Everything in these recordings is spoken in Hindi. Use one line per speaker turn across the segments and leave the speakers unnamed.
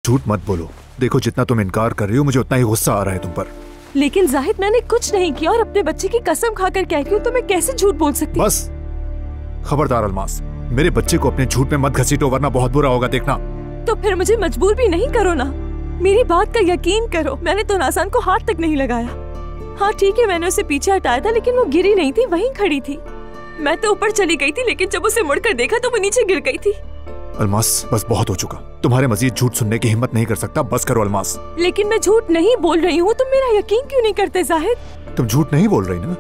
झूठ मत बोलो। देखो जितना तुम इनकार कर रही हो मुझे उतना ही गुस्सा आ रहा है तुम पर।
लेकिन जाहिद मैंने कुछ नहीं किया और अपने बच्चे की कसम खाकर कह रही हूँ, तो मैं कैसे झूठ बोल सकती?
बस खबरदार अलमास, मेरे बच्चे को अपने झूठ में मत घसीटो वरना बहुत बुरा होगा देखना।
तो फिर मुझे मजबूर भी नहीं करो ना, मेरी बात का यकीन करो। मैंने तो नाज़ान को हाथ तक नहीं लगाया। हाँ ठीक है, मैंने उसे पीछे हटाया था लेकिन वो गिरी नहीं थी, वहीं खड़ी थी। मैं तो ऊपर चली गई थी लेकिन जब उसे मुड़कर देखा तो वो नीचे गिर गई थी।
अलमास बस बहुत हो चुका, तुम्हारे मजीद झूठ सुनने की हिम्मत नहीं कर सकता, बस करो अलमास।
लेकिन मैं झूठ नहीं बोल रही हूँ, तुम मेरा यकीन क्यों नहीं करते जाहिद?
तुम झूठ नहीं बोल रही ना?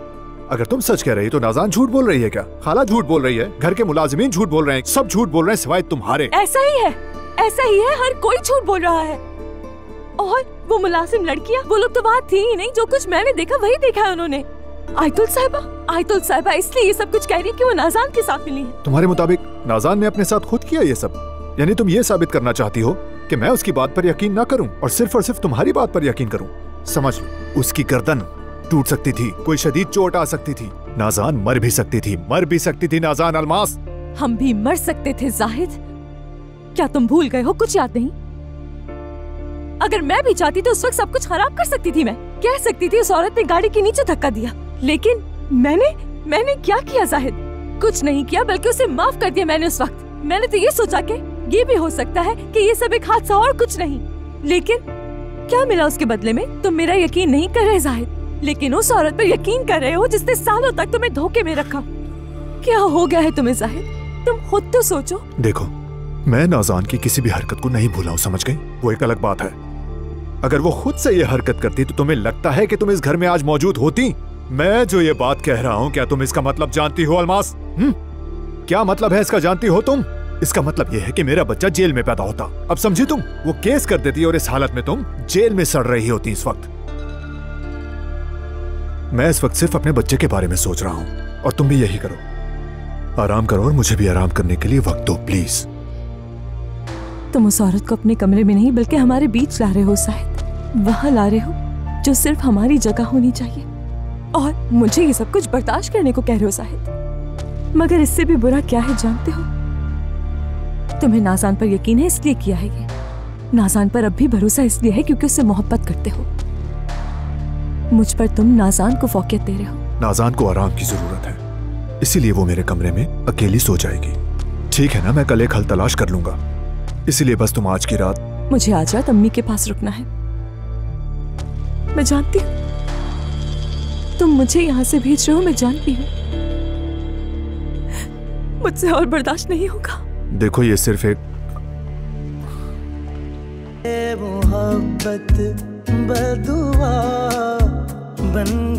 अगर तुम सच कह रही तो नाज़ान झूठ बोल रही है क्या? खाला झूठ बोल रही है, घर के मुलाजिमीन झूठ बोल रहे हैं, सब झूठ बोल रहे हैं सिवाय तुम्हारे।
ऐसा ही है, ऐसा ही है, हर कोई झूठ बोल रहा है। और वो मुलाजिम लड़कियाँ, वो लोग तो बात थी ही नहीं, जो कुछ मैंने देखा वही देखा है उन्होंने। आयतुल साहिबा इसलिए ये सब कुछ कह रही है कि वो नाज़ान के साथ मिली है।
तुम्हारे मुताबिक नाज़ान ने अपने साथ खुद किया ये सब? यानी तुम ये साबित करना चाहती हो कि मैं उसकी बात पर यकीन ना करूं और सिर्फ तुम्हारी बात पर यकीन करूं? समझ लो, उसकी गर्दन टूट सकती थी, कोई शदीद चोट आ सकती थी, नाज़ान मर भी सकती थी नाज़ान। अलमास
हम भी मर सकते थे जाहिद, क्या तुम भूल गए हो? कुछ याद नहीं? अगर मैं भी चाहती तो उस वक्त सब कुछ खराब कर सकती थी। मैं कह सकती थी उस औरत ने गाड़ी के नीचे धक्का दिया, लेकिन मैंने क्या किया जाहिद? कुछ नहीं किया, बल्कि उसे माफ कर दिया मैंने। उस वक्त मैंने तो ये सोचा कि ये भी हो सकता है कि ये सब एक हादसा और कुछ नहीं। लेकिन क्या मिला उसके बदले में? तुम मेरा यकीन नहीं कर रहे जाहिद, लेकिन उस औरत पर यकीन कर रहे हो जिसने सालों तक तुम्हें धोखे में रखा। क्या हो गया है तुम्हें जाहिद? तुम खुद तो सोचो।
देखो, मैं नाज़ान की किसी भी हरकत को नहीं भूला हूँ, समझ गई? वो एक अलग बात है। अगर वो खुद से ये हरकत करती तो तुम्हें लगता है कि तुम इस घर में आज मौजूद होती? मैं जो ये बात कह रहा हूँ, क्या तुम इसका मतलब जानती हो अलमास? क्या मतलब है इसका, जानती हो तुम? इसका मतलब यह है कि मेरा बच्चा जेल में पैदा होता। अब समझी तुम? वो केस कर देती और इस हालत में तुम जेल में सड़ रही होती इस वक्त। मैं इस वक्त सिर्फ अपने बच्चे के बारे में सोच रहा हूँ और तुम भी यही करो। आराम करो और मुझे भी आराम करने के लिए वक्त दो प्लीज।
तुम उस औरत को अपने कमरे में नहीं बल्कि हमारे बीच ला रहे हो शायद, वहां ला रहे हो जो सिर्फ हमारी जगह होनी चाहिए, और मुझे ये सब कुछ बर्दाश्त करने को कह रहे हो शायद। मगर इससे भी बुरा क्या है जानते हो? तुम्हें नाज़ान पर यकीन है इसलिए किया है ये। नाज़ान पर अब भी भरोसा इसलिए है क्योंकि उससे मोहब्बत करते हो। मुझ पर तुम नाज़ान को फौकियत दे रहे हो।
नाज़ान को आराम की जरूरत है, इसीलिए वो मेरे कमरे में अकेली सो जाएगी। ठीक है ना, मैं कल एक हल तलाश कर लूंगा। इसीलिए बस तुम आज की रात
मुझे आज रात अम्मी के पास रुकना है। मैं जानती हूँ तुम मुझे यहाँ से भेज रहे हो, मैं जानती हूँ। मुझसे और बर्दाश्त नहीं होगा।
देखो, ये सिर्फ एक
मोहब्बत बदुआ बन